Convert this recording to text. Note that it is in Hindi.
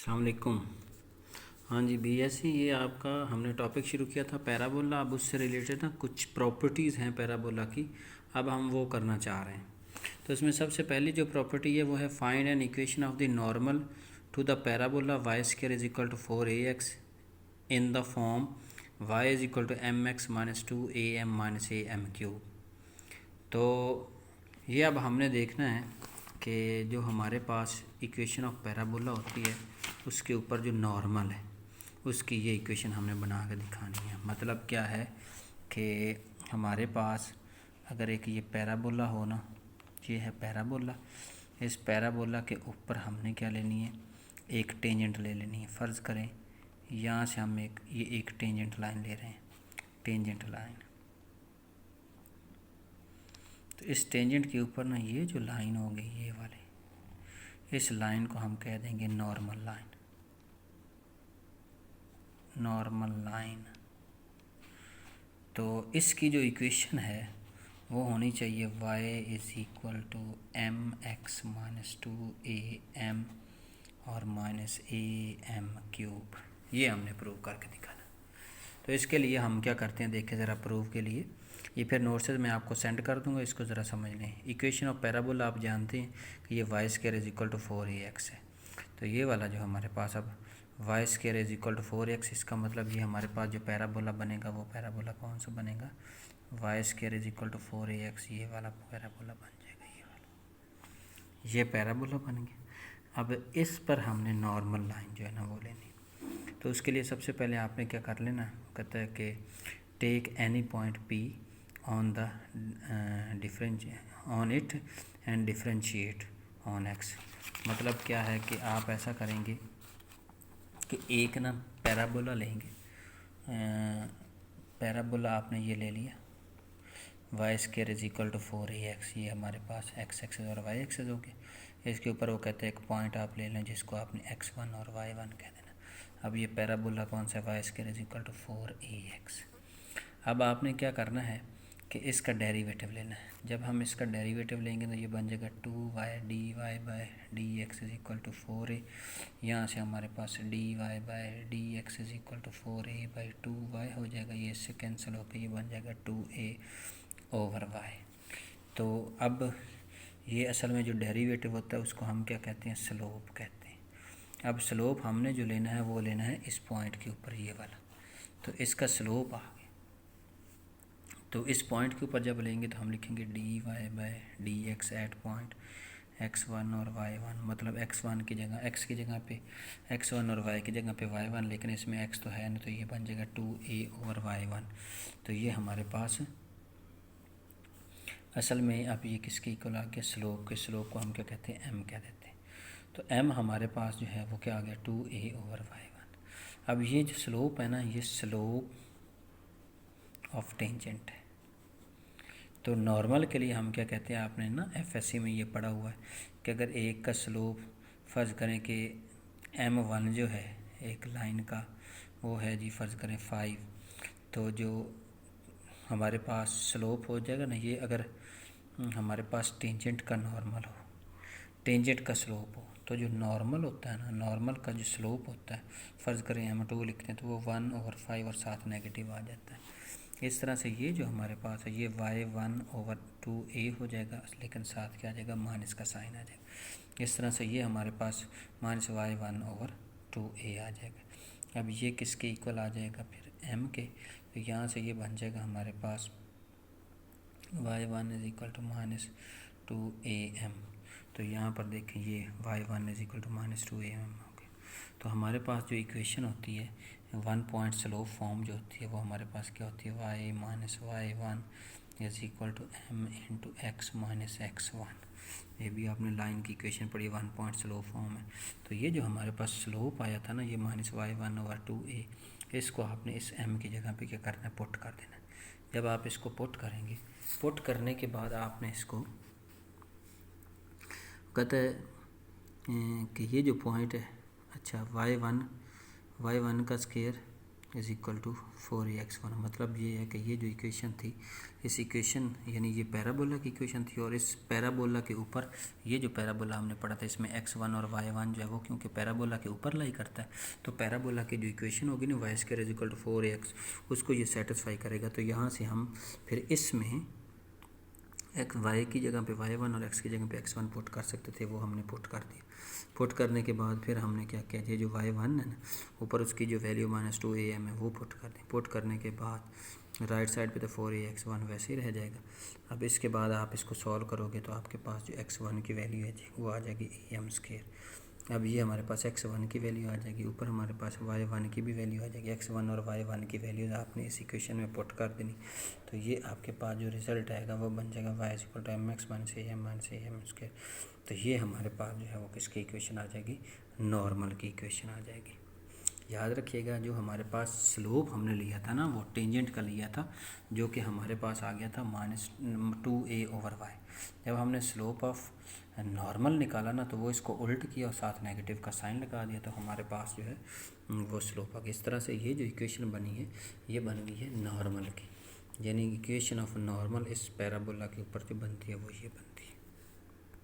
अस्सलाम वालेकुम। हाँ जी बीएससी, ये आपका हमने टॉपिक शुरू किया था पैराबोला। अब उससे रिलेटेड ना कुछ प्रॉपर्टीज़ हैं पैराबोला की, अब हम वो करना चाह रहे हैं। तो इसमें सबसे पहली जो प्रॉपर्टी है वो है find an equation of the normal to the parabola y square is equal to 4ax in the form y is equal to mx minus 2am minus am cube. तो ये अब हमने देखना है कि जो हमारे पास इक्वेशन ऑफ पैराबोला होती है उसके ऊपर जो नॉर्मल है उसकी ये इक्वेशन हमने बना के दिखानी है। मतलब क्या है कि हमारे पास अगर एक ये पैराबोला हो ना, ये है पैराबोला, इस पैराबोला के ऊपर हमने क्या लेनी है, एक टेंजेंट ले लेनी है। फ़र्ज़ करें यहाँ से हम एक टेंजेंट लाइन ले रहे हैं, टेंजेंट लाइन। तो इस टेंजेंट के ऊपर ना ये जो लाइन हो गई ये वाली, इस लाइन को हम कह देंगे नॉर्मल लाइन, नॉर्मल लाइन। तो इसकी जो इक्वेशन है वो होनी चाहिए y is equal to m x minus 2am और माइनस am क्यूब। ये हमने प्रूव करके दिखाना। तो इसके लिए हम क्या करते हैं, देखें ज़रा प्रूफ के लिए। ये फिर नोट्स मैं आपको सेंड कर दूंगा, इसको ज़रा समझ लें। इक्वेशन ऑफ पैराबोला आप जानते हैं कि ये y square is equal to 4ax है। तो ये वाला जो हमारे पास अब y square is equal to 4x, इसका मतलब ये हमारे पास जो पैराबोला बनेगा वो पैराबोला कौन सा बनेगा, y square is equal to 4ax, ये वाला पैराबोला बन जाएगा। ये वाला ये पैराबोला बन गया। अब इस पर हमने नॉर्मल लाइन जो है ना वो लेनी। तो उसके लिए सबसे पहले आपने क्या कर लेना, कहता है कि take any point P on the on it and differentiate on x। मतलब क्या है कि आप ऐसा करेंगे कि एक ना पैराबोला लेंगे, पैराबोला आपने ये ले लिया y square is equal to 4ax, ये हमारे पास x एक्सेस और y एक्सेस हो गया। इसके ऊपर वो कहते हैं एक पॉइंट आप ले लें जिसको आपने x1 और y1 कह देना। अब ये पैराबोला कौन सा है, y square is equal to 4ax। अब आपने क्या करना है कि इसका डेरिवेटिव लेना है। जब हम इसका डेरिवेटिव लेंगे तो ये बन जाएगा 2y dy by dx is equal to 4a। यहाँ से हमारे पास dy by dx is equal to 4a by 2y हो जाएगा। ये इससे कैंसिल होकर ये बन जाएगा 2a ओवर y। तो अब ये असल में जो डेरिवेटिव होता है उसको हम क्या कहते हैं, स्लोप कहते हैं। अब स्लोप हमने जो लेना है वो लेना है इस पॉइंट के ऊपर, ये वाला। तो इसका स्लोप आ गया। तो इस पॉइंट के ऊपर जब लेंगे तो हम लिखेंगे dy by dx at point x1 और y1। मतलब x1 की जगह x की जगह पे x1 और y की जगह पे y1, लेकिन इसमें x तो है नहीं, तो ये बन जाएगा 2a ओवर y1। तो ये हमारे पास असल में अब ये किसके इक्वल आ गया, स्लोप के। स्लोप को हम क्या कहते हैं, m कह देते हैं। तो m हमारे पास जो है वो क्या आ गया, 2a ओवर y1। अब ये जो स्लोप है ना, ये स्लोप ऑफ टेंजेंट है। तो नॉर्मल के लिए हम क्या कहते हैं, आपने ना एफएससी में ये पढ़ा हुआ है कि अगर एक का स्लोप फ़र्ज़ करें कि m1 जो है एक लाइन का वो है जी, फ़र्ज़ करें 5, तो जो हमारे पास स्लोप हो जाएगा ना, ये अगर हमारे पास टेंजेंट का नॉर्मल हो, टेंजेंट का स्लोप हो, तो जो नॉर्मल होता है ना, नॉर्मल का जो स्लोप होता है, फ़र्ज़ करें m2 लिखते हैं तो वो 1 ओवर 5 और साथ नेगेटिव आ जाता है। इस तरह से ये जो हमारे पास है ये y1 ओवर 2a हो जाएगा, लेकिन साथ क्या आ जाएगा, माइनस का साइन आ जाएगा। इस तरह से ये हमारे पास माइनस y1 ओवर 2a आ जाएगा। अब ये किसके इक्वल आ जाएगा, फिर m के। तो यहाँ से ये बन जाएगा हमारे पास y1 is equal to minus 2am। तो यहाँ पर देखें ये y1 is equal to minus 2am हो गया। तो हमारे पास जो इक्वेशन होती है वन पॉइंट स्लोप फॉर्म जो होती है वो हमारे पास क्या होती है, y minus y1 is equal to m into x minus x1। ये भी आपने लाइन की इक्वेशन पढ़ी, वन पॉइंट स्लोप फॉर्म है। तो ये जो हमारे पास स्लोप आया था ना, ये माइनस y1 ओवर 2a, इसको आपने इस m की जगह पे क्या करना है, पुट कर देना। जब आप इसको पुट करेंगे, पुट करने के बाद आपने इसको कहते हैं कि ये जो पॉइंट है, अच्छा y1 का square is equal to 4ax1। मतलब ये है कि ये जो इक्वेशन थी, इस इक्वेशन यानी ये पैराबोला की इक्वेशन थी, और इस पैराबोला के ऊपर ये जो पैराबोला हमने पढ़ा था इसमें x1 और y1 जो है वो क्योंकि पैराबोला के ऊपर लाई करता है, तो पैराबोला की जो इक्वेशन होगी ना y² is equal to 4ax, उसको ये सेटिस्फाई करेगा। तो यहाँ से हम फिर इसमें एक्स वाई की जगह पे y1 और x की जगह पे x1 पुट कर सकते थे, वो हमने पुट कर दिया। पुट करने के बाद फिर हमने क्या किया, ये जो y1 है ना ऊपर उसकी जो वैल्यू -2am है वो पुट कर दी। पुट करने के बाद राइट साइड पे तो 4ax1 वैसे ही रह जाएगा। अब इसके बाद आप इसको सॉल्व करोगे तो आपके पास जो x1 की वैल्यू है जी वो आ जाएगी am²। अब ये हमारे पास x1 की वैल्यू आ जाएगी, ऊपर हमारे पास y1 की भी वैल्यू आ जाएगी। x1 और y1 की वैल्यूज आपने इस इक्वेशन में पुट कर देनी, तो ये आपके पास जो रिज़ल्ट आएगा वो बन जाएगा y equal to mx - am²। तो ये हमारे पास जो है वो किसकी इक्वेशन आ जाएगी, नॉर्मल की इक्वेशन आ जाएगी। याद रखिएगा जो हमारे पास स्लोप हमने लिया था ना वो टेंजेंट का लिया था, जो कि हमारे पास आ गया था -2a/y। जब हमने स्लोप ऑफ नॉर्मल निकाला ना तो वो इसको उल्ट किया और साथ नेगेटिव का साइन लगा दिया, तो हमारे पास जो है वो स्लोप आ गया। इस तरह से ये जो इक्वेशन बनी है ये बन गई है नॉर्मल की, यानी इक्वेशन ऑफ नॉर्मल इस पैराबोला के ऊपर जो बनती है वो ये बनती है।